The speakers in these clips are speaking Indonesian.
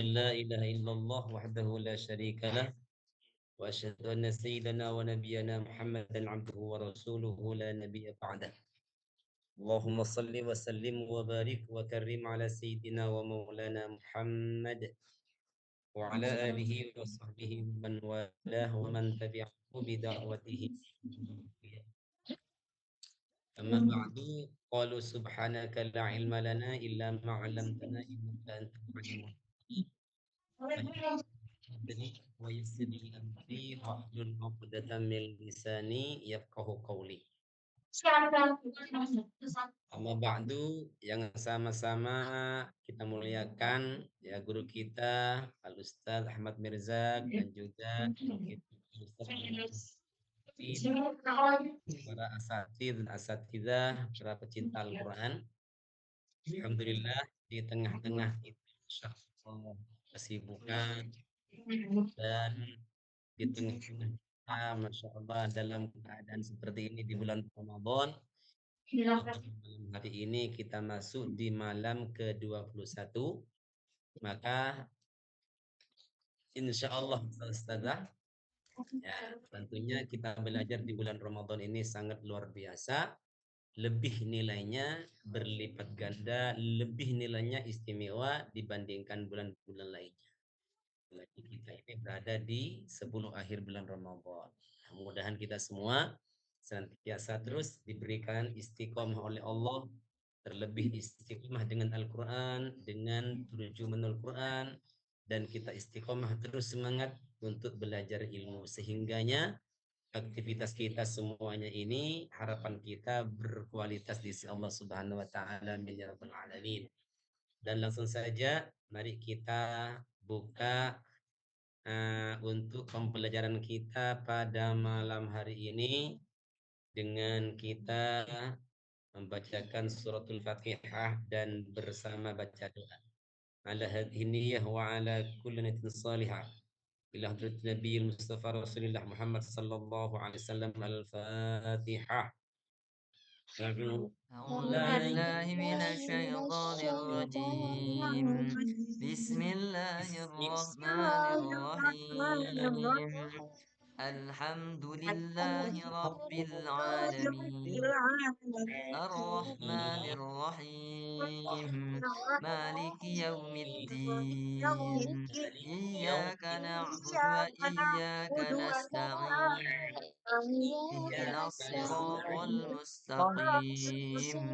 لا إله إلا الله وحده لا شريك له وأشهد أن سيدنا ونبينا محمدا عبده ورسوله لا نبي بعده اللهم صل وسلم وبارك وكرم على سيدنا ومولانا محمد وعلى آله وصحبه ومن والاه ومن تبعه بدعوته أما بعد قالوا سبحانك لا علم لنا إلا ما علمتنا إنك أنت العليم الحكيم ويسر لي أمري واحلل عقدة من لساني يفقه قولي. Amma ba'du, yang sama-sama kita muliakan ya guru kita Al Ustaz Ahmad Mirzak dan juga Ustaz para asatidz dan asatidzah, para pecinta Al-Qur'an. Alhamdulillah di tengah-tengah kita Masya Allah, kesibukan dan di tengah-tengah kita Masya Allah dalam keadaan seperti ini di bulan Ramadan. Malam hari ini kita masuk di malam ke-21, maka insya Allah Ustazah, ya, tentunya kita belajar di bulan Ramadan ini sangat luar biasa, lebih nilainya berlipat ganda, lebih nilainya istimewa dibandingkan bulan-bulan lainnya. Lagi kita ini berada di 10 akhir bulan Ramadan. Mudah-mudahan kita semua senantiasa terus diberikan istiqomah oleh Allah, terlebih istiqomah dengan Al-Quran, dengan turjuman Al-Quran, dan kita istiqomah terus semangat untuk belajar ilmu, sehingganya aktivitas kita semuanya ini harapan kita berkualitas di sisi Allah Subhanahu wa taala min ya rabbal alamin. Dan langsung saja mari kita buka untuk pembelajaran kita pada malam hari ini dengan kita membacakan suratul Fatihah dan bersama baca doa. Ala hadhihi niyyah wa ala kulli niyatin salihah. Ila hadrat Nabi Mustafa Rasulullah Muhammad sallallahu alaihi wasallam al-Fatihah. أعوذ بالله من الشيطان الرجيم بسم الله الرحمن الرحيم الحمد لله رب العالمين الرحمن الرحيم مالك يوم الدين إياك نعبد وإياك نستعين اهدنا الصراط المستقيم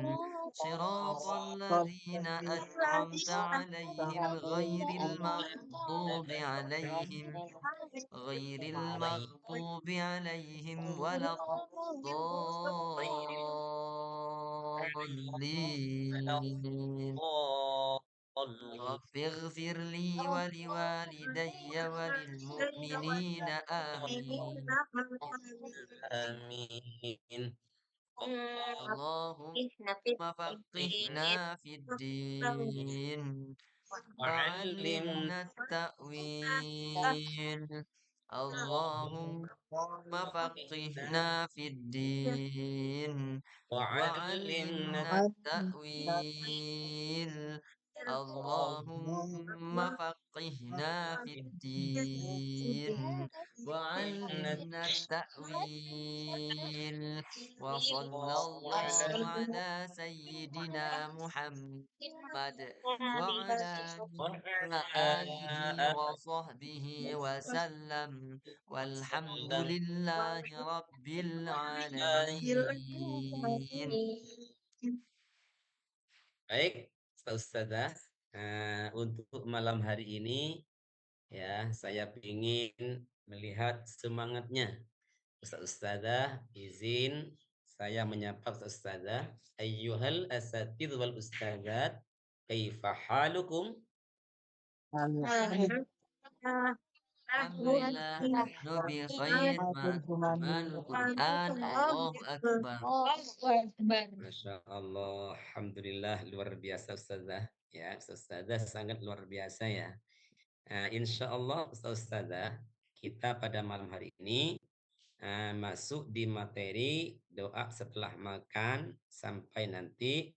صراط الذين أنعمت عليهم غير المغضوب عليهم ولا الضالين رب اغفر لي ولوالدي وللمؤمنين آمين Amin. اللهم فقهنا في الدين وعلمنا التأويل اللهم فقهنا في الدين وعلمنا وعلمنا التأويل اللهم فقهنا في الدين وعلمنا التأويل وصلى الله على سيدنا محمد وعلى آله وصحبه وسلم والحمد لله رب العالمين. Baik, Ustazah, untuk malam hari ini ya saya ingin melihat semangatnya Ustazah. Izin saya menyapa Ustazah. Ayyuhal asatidz wal ustazat, kaifa halukum? Alhamdulillah, nahnu bi khair ma'al Quran. Allahu Akbar. Masya Allah, Alhamdulillah luar biasa Ustazah. Ya, Ustazah sangat luar biasa ya. Insya Allah Ustazah, kita pada malam hari ini masuk di materi doa setelah makan sampai nanti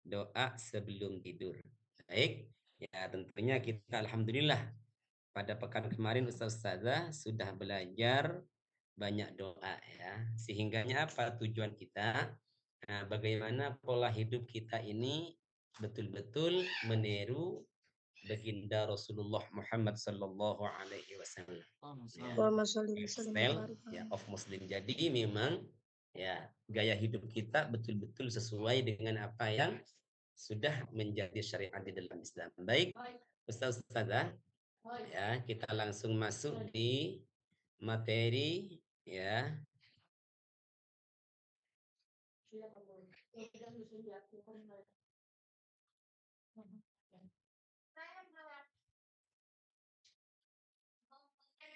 doa sebelum tidur. Baik. Ya, tentunya kita alhamdulillah pada pekan kemarin Ustazah sudah belajar banyak doa ya. Sehingganya apa tujuan kita? Nah, bagaimana pola hidup kita ini betul-betul meniru baginda Rasulullah Muhammad sallallahu alaihi wasallam. Ya, Allahumma sholli wa sallim wa style barik ya alaihi. of Muslim. Jadi memang ya gaya hidup kita betul-betul sesuai dengan apa yang sudah menjadi syariat di dalam Islam. Baik, Ustazah, ya kita langsung masuk di materi ya.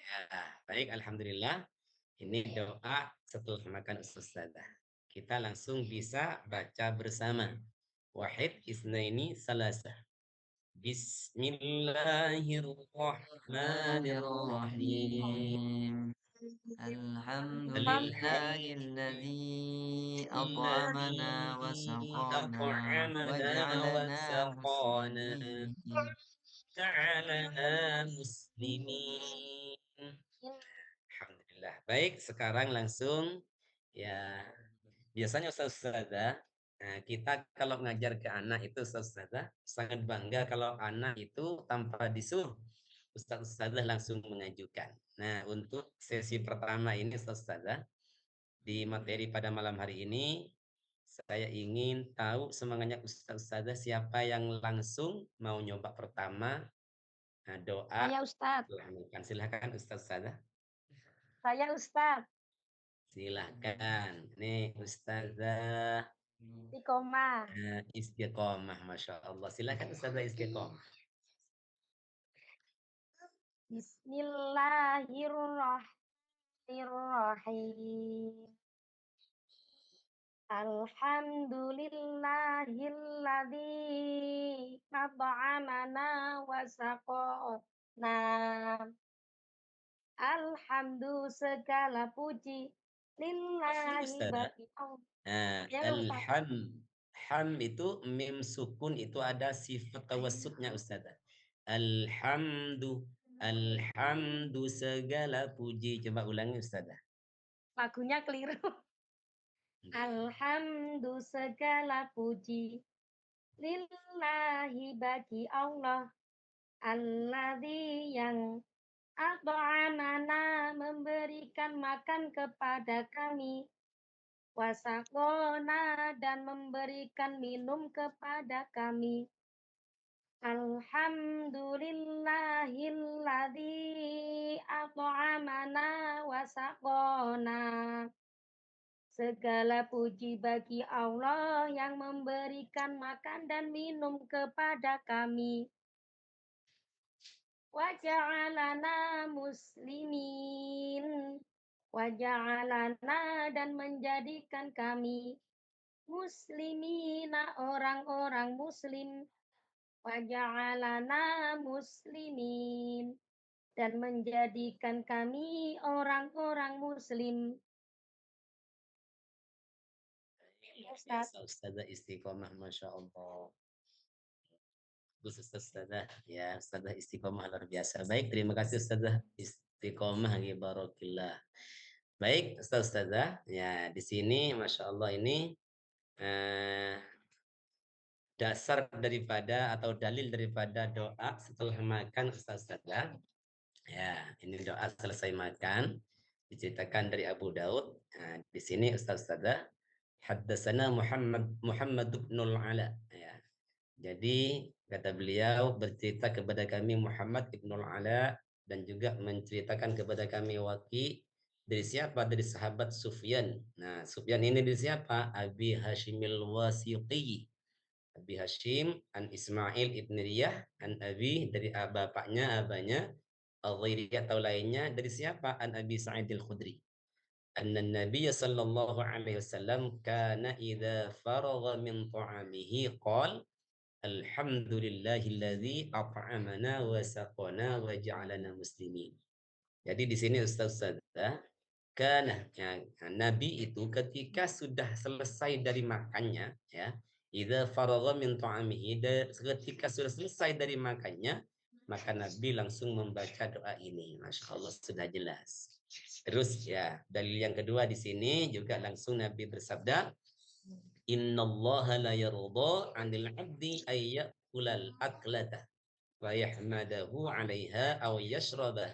Ya, baik, alhamdulillah. Ini doa setelah makan Ustazah. Kita langsung bisa baca bersama. Wahid isnaini salasa. Bismillahirrahmanirrahim. الرحيم الحمد لله الذي أطعمنا الذي وسقانا أطعمنا وجعلنا وسقانا مسلمين جعلنا muslimin. Alhamdulillah. Baik, sekarang langsung ya biasanya Ustazah, nah, kita kalau ngajar ke anak itu Ustazah sangat bangga kalau anak itu tanpa disuruh Ustazah langsung mengajukan. Nah, untuk sesi pertama ini Ustazah di materi pada malam hari ini saya ingin tahu semangatnya Ustazah siapa yang langsung mau nyoba pertama. Nah, doa Saya Ustadz. silakan Ustazah. Saya Ustadz. Silakan. Nih Ustazah Iqomah. Istiqomah, Masya Allah. Silakan Ustazah Istiqomah. Bismillahirrahmanirrahim. Alhamdulillahilladzi at'amana wa saqana. Alhamdulillah segala puji lillahi Ustazah. bagi Allah. Nah, Ya Ustaz. ham itu mim sukun itu ada sifat tawassutnya Ustazah. Alhamdu segala puji. Coba ulangi Ustazah. Lagunya keliru. Alhamdulillah segala puji lillahi bagi Allah. Alladzi yang at'amana memberikan makan kepada kami. Wasakona dan memberikan minum kepada kami. Alhamdulillahilladzi at'amana wasakona. Segala puji bagi Allah yang memberikan makan dan minum kepada kami. Waja'alana muslimin. Waja'alana dan menjadikan kami muslimina orang-orang muslim. Waja'alana muslimin dan menjadikan kami orang-orang muslim. Biasa Ustazah Istiqomah, Masya Allah. Bagus Ustazah, ya Ustazah Istiqomah luar biasa. Baik, terima kasih Ustazah Istiqomah, ya barakillah. Baik, Ustazah, ya di sini Masya Allah ini dasar daripada atau dalil daripada doa setelah makan Ustazah. Ya, ini doa selesai makan diceritakan dari Abu Daud. Nah, di sini Ustazah haddatsana Muhammad bin Ala. Ya. Jadi kata beliau bercerita kepada kami Muhammad ibn Ala dan juga menceritakan kepada kami Waki dari siapa? Dari sahabat Sufyan. Nah, Sufyan ini dari siapa? Abi Hashimil Wasiqi. Abi Hashim an Ismail ibn Riyah an Abi dari bapaknya abanya al-ghairi atau lainnya dari siapa? An Abi Sa'id al-Khudri. Anna Nabiy sallallahu alaihi wasallam kana idza faragha min ta'amihi qala alhamdulillahilladzi at'amana wa saqana wa ja'alana muslimin. Jadi di sini Ustazah karena ya, Nabi itu ketika sudah selesai dari makannya ya Idza faragha min ta'amihi, ketika sudah selesai dari makannya, maka Nabi langsung membaca doa ini. Masya Allah, sudah jelas. Terus ya, dalil yang kedua di sini juga langsung Nabi bersabda, Innallaha la yarda 'anil 'abdi ay ya'kulal aklata wa yahmadahu 'alaiha aw yashraba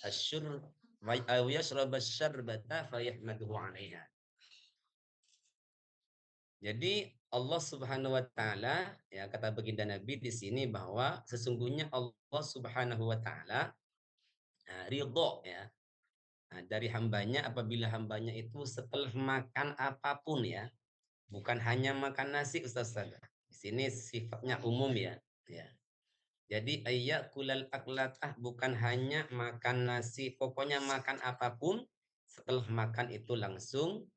asyur aw yashraba asyarbata fa yahmaduhu 'alaiha. Jadi Allah Subhanahu wa taala, ya, kata baginda Nabi di sini bahwa sesungguhnya Allah Subhanahu wa taala ridho, ya, dari hambanya apabila hambanya itu setelah makan apapun, ya, bukan hanya makan nasi, Ustaz. Di sini sifatnya umum, ya. Ya. Jadi kulal aklatah, bukan hanya makan nasi, pokoknya makan apapun, setelah makan itu langsung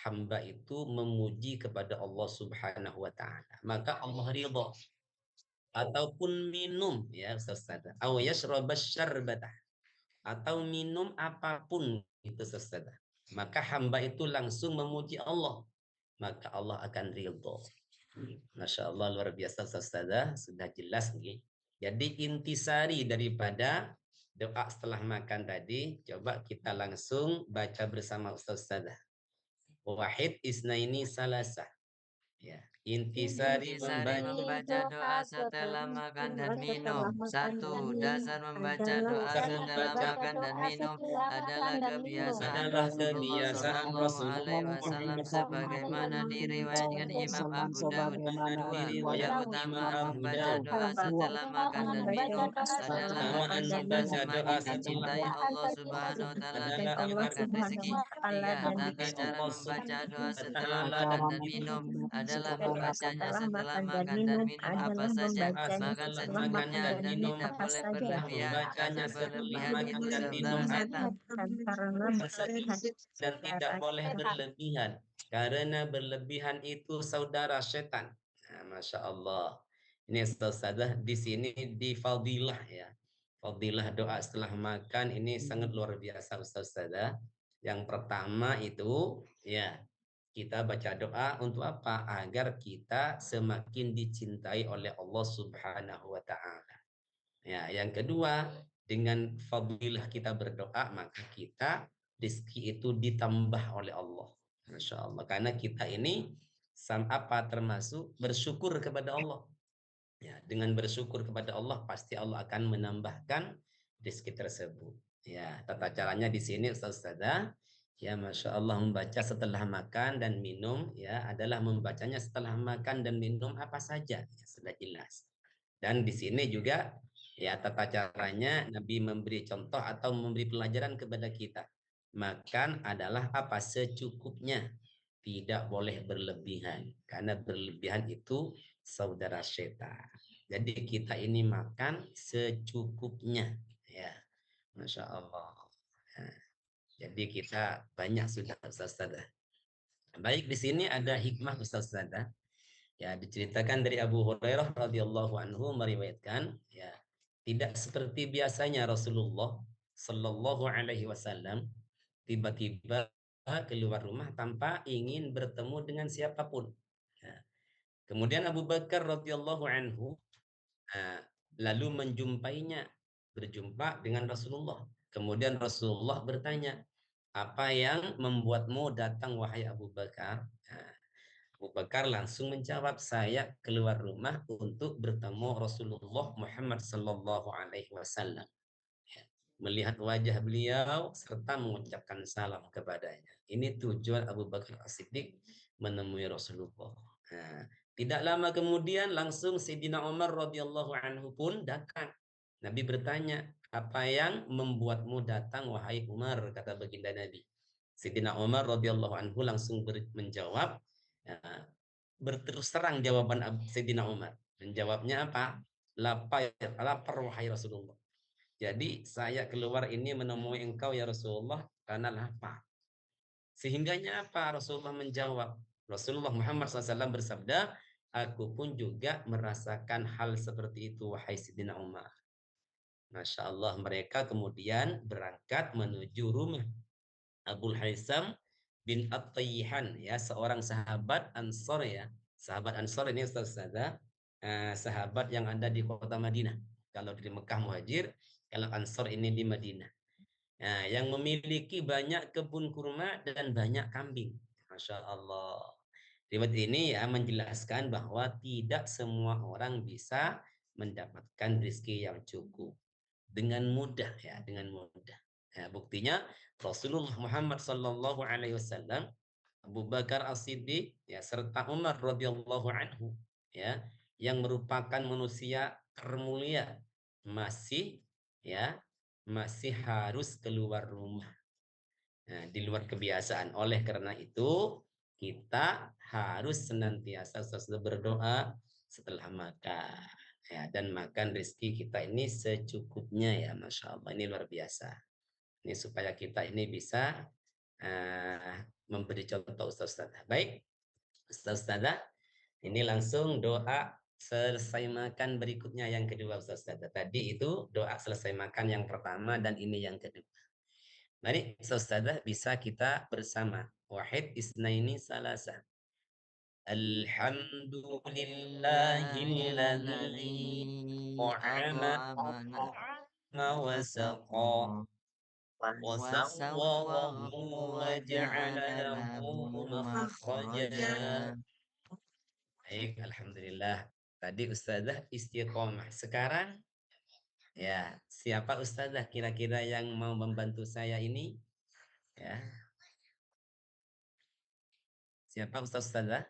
hamba itu memuji kepada Allah Subhanahu wa taala. Maka Allah ridha. Ataupun minum, ya Ustaz, atau syarbatah, atau minum apapun itu Ustaz, maka hamba itu langsung memuji Allah, maka Allah akan ridho. Masya Allah, luar biasa Ustaz, sudah jelas nih. Jadi intisari daripada doa setelah makan tadi, coba kita langsung baca bersama Ustaz. Wahid isnaini salasa. Ya, intisari Intisari membaca doa setelah makan dan minum. 1. Dasar membaca doa setelah makan dan minum adalah kebiasaan Rasulullah Shallallahu Alaihi Wasallam sebagaimana diriwayatkan Imam Abu Daud. 2. Keutamaan membaca doa setelah makan dan minum adalah karena kita semakin dicintai Allah Subhanahu wa taala ditambahkan rezeki. 3. Tata cara membaca doa setelah makan dan minum adalah membacanya setelah makan dan minum apa saja, bahkan secukupnya dan tidak boleh berlebihan, karena berlebihan itu saudara setan. Dan tidak boleh berlebihan, karena berlebihan itu saudara setan. Nah, Masya Allah. Ini Ustazah di sini di fadilah, ya. Fadilah doa setelah makan ini sangat luar biasa Ustazah. Yang pertama itu, ya, kita baca doa untuk apa? Agar kita semakin dicintai oleh Allah Subhanahu wa taala. Ya, yang kedua, dengan fadilah kita berdoa, maka kita rezeki itu ditambah oleh Allah. Masya Allah. Karena kita ini termasuk bersyukur kepada Allah. Ya, dengan bersyukur kepada Allah pasti Allah akan menambahkan rezeki tersebut. Ya, tata caranya di sini Ustazah, ya Masya Allah, membaca setelah makan dan minum, ya, adalah membacanya setelah makan dan minum apa saja, ya, sudah jelas. Dan di sini juga, ya, tata caranya Nabi memberi contoh atau memberi pelajaran kepada kita. Makan adalah apa? Secukupnya. Tidak boleh berlebihan. Karena berlebihan itu saudara setan. Jadi kita ini makan secukupnya. Ya, Masya Allah. Ya. Jadi kita banyak sudah Ustaz. Baik, di sini ada hikmah Ustaz. Ya, diceritakan dari Abu Hurairah radhiyallahu anhu meriwayatkan, ya, tidak seperti biasanya Rasulullah Shallallahu alaihi wasallam tiba-tiba keluar rumah tanpa ingin bertemu dengan siapapun. Ya. Kemudian Abu Bakar radhiyallahu anhu lalu menjumpainya, berjumpa dengan Rasulullah. Kemudian Rasulullah bertanya, apa yang membuatmu datang wahai Abu Bakar? Nah, Abu Bakar langsung menjawab, saya keluar rumah untuk bertemu Rasulullah Muhammad Sallallahu Alaihi Wasallam. Ya, melihat wajah beliau serta mengucapkan salam kepadanya. Ini tujuan Abu Bakar As-Siddiq menemui Rasulullah. Nah, tidak lama kemudian langsung Sayyidina Umar radhiyallahu anhu pun datang. Nabi bertanya, apa yang membuatmu datang wahai Umar? Kata baginda Nabi. Sayyidina Umar radhiyallahu anhu langsung menjawab, ya, berterus terang jawaban Sayyidina Umar. Menjawabnya apa? Lapar, lapar wahai Rasulullah. Jadi saya keluar ini menemui engkau ya Rasulullah karena lapar. Sehingganya apa? Rasulullah menjawab. Rasulullah Muhammad SAW bersabda, aku pun juga merasakan hal seperti itu wahai Sayyidina Umar. Masya Allah, mereka kemudian berangkat menuju rumah Abul Haisam bin At-Tayyihan, ya, seorang sahabat Ansor, ya, Sahabat Ansor ini Ustazah, sahabat yang ada di kota Madinah. Kalau di Mekah Muhajir, kalau Ansor ini di Madinah. Nah, yang memiliki banyak kebun kurma dan banyak kambing. Masya Allah. Riwayat ini ya menjelaskan bahwa tidak semua orang bisa mendapatkan rezeki yang cukup dengan mudah ya, dengan mudah. Ya, buktinya Rasulullah Muhammad Sallallahu Alaihi Wasallam, Abu Bakar As-Siddiq ya serta Umar radhiyallahu anhu ya yang merupakan manusia termulia masih ya masih harus keluar rumah. Nah, di luar kebiasaan. Oleh karena itu, kita harus senantiasa selalu berdoa setelah makan. Ya, dan makan rezeki kita ini secukupnya ya, Masya Allah. Ini luar biasa. Ini supaya kita ini bisa memberi contoh Ustaz-Ustazah. Baik, Ustaz-Ustazah, ini langsung doa selesai makan berikutnya yang kedua Ustaz-Ustazah. Tadi itu doa selesai makan yang pertama dan ini yang kedua. Mari Ustazah bisa kita bersama. Wahid isnaini salasa. Alhamdulillahilladzi أطعمنا wa saqa wa وسوغه sawwarahu wa وجعل ja'ala له lahu مخرجا. makhraja. Baik, alhamdulillah. Tadi Ustazah istiqomah. Sekarang ya, siapa Ustazah kira-kira yang mau membantu saya ini? Ya, siapa Ustazah?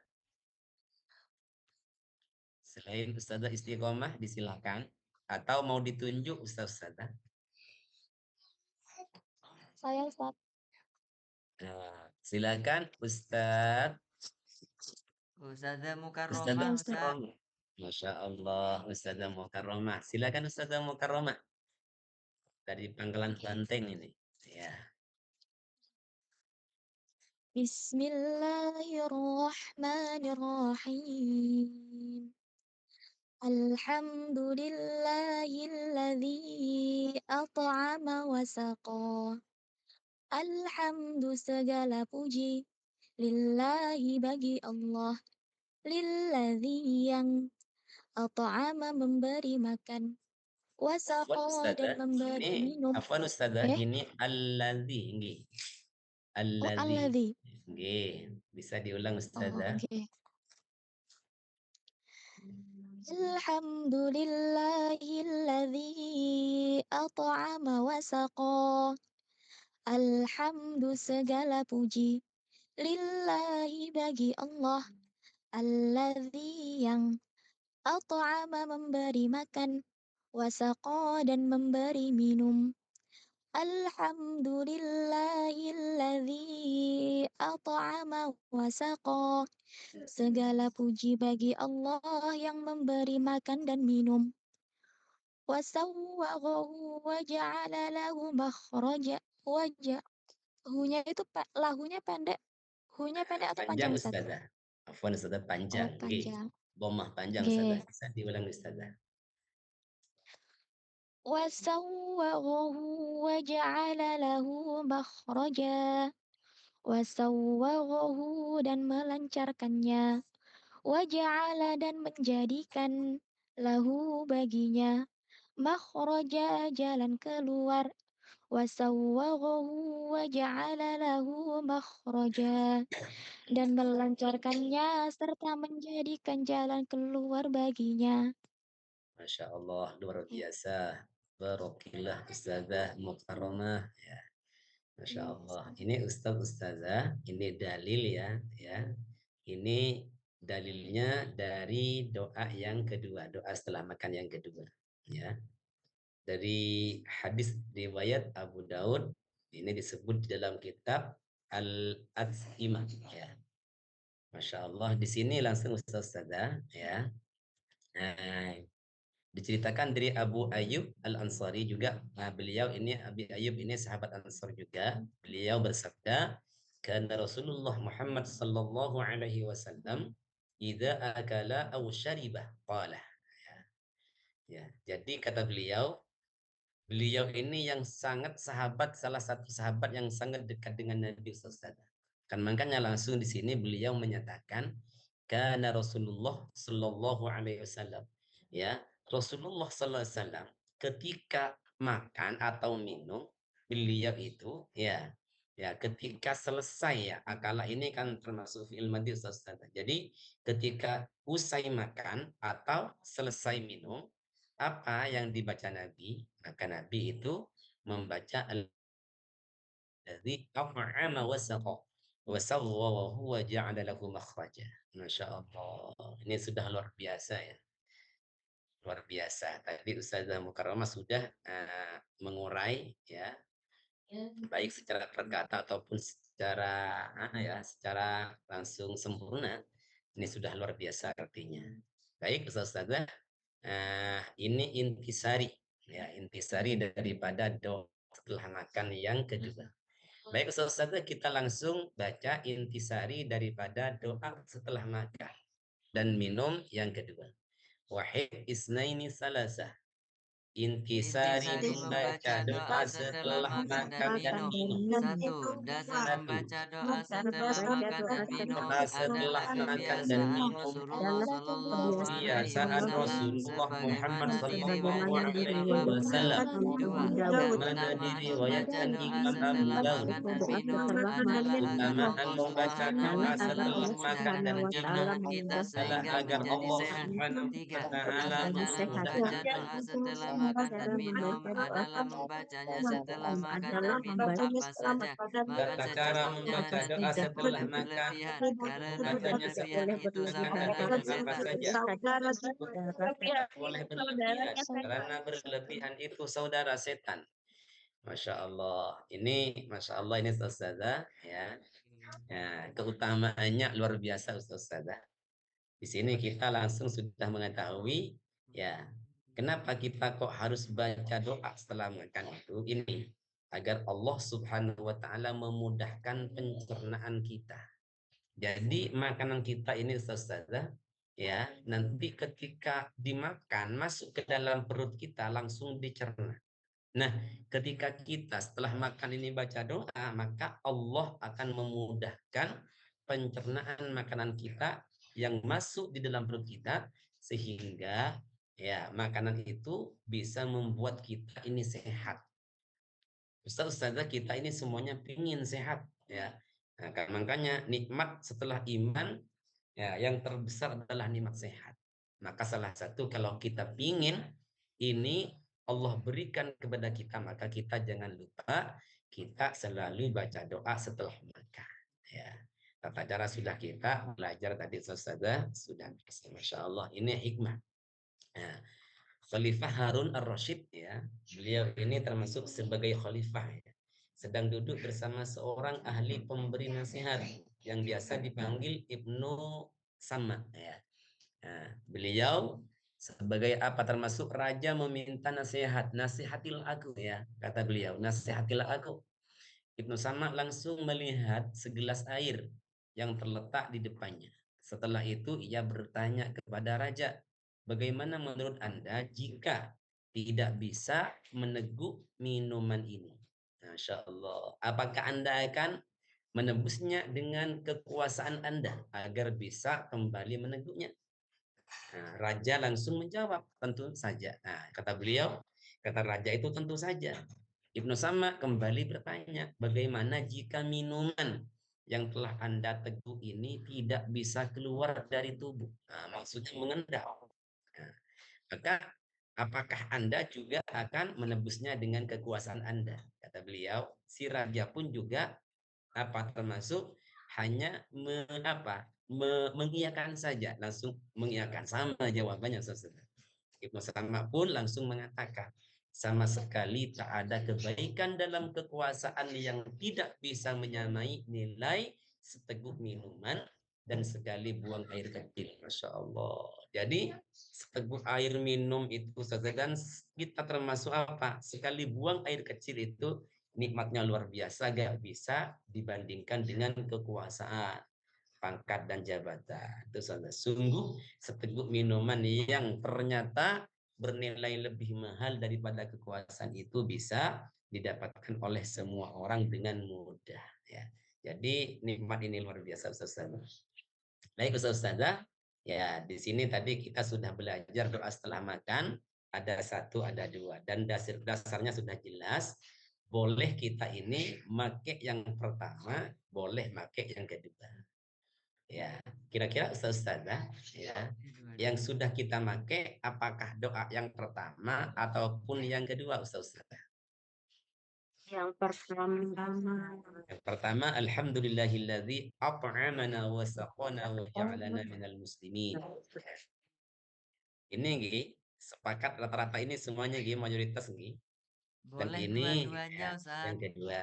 Selain Ustazah istiqomah disilakan atau mau ditunjuk Ustazah. Saya Ustaz. Silakan Ustaz. Ustazah Ustazah Mukarromah, Ya Ustaz. Ustaz. Mukarramah. Masya Allah Ustazah Mukarramah. Silakan Ustazah Mukarramah dari Pangkalan Banteng ini. Ya. Bismillahirrahmanirrahim. Alhamdulillahilladzi at'ama wa saqa. Alhamdu segala puji lillahi bagi Allah. Lilladzi yang at'ama memberi makan. Wa Afwan saqa dan Ustazah. memberi Ini minum. Afwan Ustazah. Ini alladzi. Nggih. Oh Alladzi. alladzi. Nggih. Bisa diulang Oh Ustazah. oke. Alhamdulillahilladzi at'ama wa saqa. Alhamdu segala puji lillahi bagi Allah. Alladzi yang at'ama memberi makan. Wasaqa dan memberi minum. Alhamdulillahilladzi at'ama wasaqa. Segala puji bagi Allah yang memberi makan dan minum. Wasawwaghahu wa ja'ala lahu makhraja. Hunya itu lahunya pendek. Hunya pendek atau Panjang panjang Ustaz? Ustazah. Afwan Ustazah Oh panjang. Nggih. panjang. Dhammah panjang Ustazah. G. Bisa diulang Ustazah. Wasawwaghahu wa ja'ala lahu makhraja. Wasawwaghahu dan melancarkannya. Waja'ala dan menjadikan lahu baginya makhraja jalan keluar. Wasawwaghahu waja'ala lahu makhraja dan melancarkannya serta menjadikan jalan keluar baginya. Masya Allah luar Eh, biasa. Barokillah Ustazah Mukarramah. Ya. Masya iya, Allah. Ustaz. Ini Ustazah, ini dalil ya, ya. Ini dalilnya dari doa yang kedua, doa setelah makan yang kedua, ya. Dari hadis riwayat Abu Daud, ini disebut di dalam kitab Al-At'imah, ya. Masya Allah, di sini langsung Ustazah, ya. Nah, diceritakan dari Abu Ayyub Al-Ansari juga. Nah, beliau ini Abi Ayyub ini sahabat Ansar juga. Beliau bersabda, "Kana Rasulullah Muhammad sallallahu alaihi wasallam idza akala aw syariba qala." Ya, jadi kata beliau, beliau ini yang sangat sahabat, salah satu sahabat yang sangat dekat dengan Nabi Sallallahu Alaihi Wasallam. Kan makanya langsung di sini beliau menyatakan Kana Rasulullah sallallahu alaihi wasallam. Ya, Rasulullah sallallahu alaihi wasallam ketika makan atau minum, beliau itu ketika selesai ya, akala ini kan termasuk fi'il madhi Ustaz. Jadi ketika usai makan atau selesai minum, apa yang dibaca Nabi? Maka Nabi itu membaca alladzi at'ama wa saqa wa sawwa wa huwa ja'ala lahu makhraja. Masya Allah. Ini sudah luar biasa ya. Luar biasa. Tadi Ustazah Mukarramah sudah mengurai ya, baik secara perkata ataupun secara langsung sempurna. Ini sudah luar biasa artinya. Baik Ustazah, ini intisari ya, intisari daripada doa setelah makan yang kedua. Baik Ustazah, kita langsung baca intisari daripada doa setelah makan dan minum yang kedua. Wahid isnaini salasah. Intisari Intisari membaca membaca doa doa setelah setelah makan dan makan dan minum. minum. 1. Dasar Satu, membaca doa setelah makan dan minum doa adalah setelah makan dan kebiasaan minum. Rasulullah Shallallahu Alaihi Kebiasaan Wasallam Rasulullah Muhammad sebagaimana sallallahu diriwayatkan alaihi Imam wasallam. 2. Yang Sebagaimana pertama, membaca diriwayatkan doa Imam Abu setelah Daud. makan dan minum adalah agar Keutamaan Allah membaca Subhanahu doa wa Ta'ala setelah makan memudahkan dan minum perjalanan kita adalah sehingga agar menjadi Allah sehat. Subhanahu wa 3. taala Tata cara membaca memudahkan doa setelah makan dan minum adalah membacanya setelah makan dan minum apa saja. Makan tata cara secukupnya membaca dan doa tidak setelah boleh makan, berlebihan, karena membacanya berlebihan secukupnya itu dan sama minum dengan apa setan. saja. Tidak boleh berlebihan karena berlebihan itu saudara setan. Masya Allah, ini Masya Allah ini Ustazah ya. Ya, keutamaannya luar biasa Ustazah. Di sini kita langsung sudah mengetahui ya, kenapa kita kok harus baca doa setelah makan itu ini agar Allah Subhanahu wa taala memudahkan pencernaan kita. Jadi makanan kita ini Ustazah ya, nanti ketika dimakan masuk ke dalam perut kita langsung dicerna. Nah, ketika kita setelah makan ini baca doa, maka Allah akan memudahkan pencernaan makanan kita yang masuk di dalam perut kita sehingga ya makanan itu bisa membuat kita ini sehat. Ustazah kita ini semuanya pingin sehat ya. Nah, makanya nikmat setelah iman ya yang terbesar adalah nikmat sehat. Maka salah satu kalau kita pingin ini Allah berikan kepada kita, maka kita jangan lupa kita selalu baca doa setelah makan. Ya, tata cara sudah kita belajar tadi Ustazah sudah bisa. Masya Allah ini hikmah. Ya. Khalifah Harun ar-Rasyid ya, beliau ini termasuk sebagai khalifah ya. Sedang duduk bersama seorang ahli pemberi nasihat yang biasa dipanggil Ibnu Sama ya. Nah, beliau sebagai apa termasuk raja meminta nasihat, nasihatilah aku ya, kata beliau, nasihatilah aku. Ibnu Sama langsung melihat segelas air yang terletak di depannya. Setelah itu ia bertanya kepada raja, bagaimana menurut Anda jika tidak bisa meneguk minuman ini? Masya Allah. Apakah Anda akan menebusnya dengan kekuasaan Anda agar bisa kembali meneguknya? Nah, raja langsung menjawab, tentu saja. Nah, kata beliau, kata raja itu tentu saja. Ibnu Sama kembali bertanya, bagaimana jika minuman yang telah Anda teguk ini tidak bisa keluar dari tubuh? Nah, maksudnya mengendap. Nah, maka apakah Anda juga akan menebusnya dengan kekuasaan Anda? Kata beliau, si raja pun juga termasuk hanya mengiyakan saja, langsung mengiyakan, sama jawabannya saudara. Ibnu Sama pun langsung mengatakan, sama sekali tak ada kebaikan dalam kekuasaan yang tidak bisa menyamai nilai seteguk minuman dan sekali buang air kecil. Masya Allah. Jadi seteguk air minum itu saja, dan kita termasuk apa? Sekali buang air kecil itu nikmatnya luar biasa, gak bisa dibandingkan dengan kekuasaan, pangkat dan jabatan. Itu saudara, sungguh seteguk minuman yang ternyata bernilai lebih mahal daripada kekuasaan itu bisa didapatkan oleh semua orang dengan mudah ya. Jadi nikmat ini luar biasa Ustaz. Baik Ustazah, ya di sini tadi kita sudah belajar doa setelah makan, ada satu, ada dua, dan dasarnya sudah jelas. Boleh kita ini make yang pertama, boleh make yang kedua. Ya, kira-kira Ustazah, ya, yang sudah kita make, apakah doa yang pertama ataupun yang kedua Ustazah? Yang pertama. Yang pertama, alhamdulillahilladzi at'amana wa saqana wa ja'alana minal muslimin. Ini Gi, sepakat rata-rata ini semuanya Gi, mayoritas Gi. Dan Boleh ini dua-duanya, ya, Ustaz. yang kedua.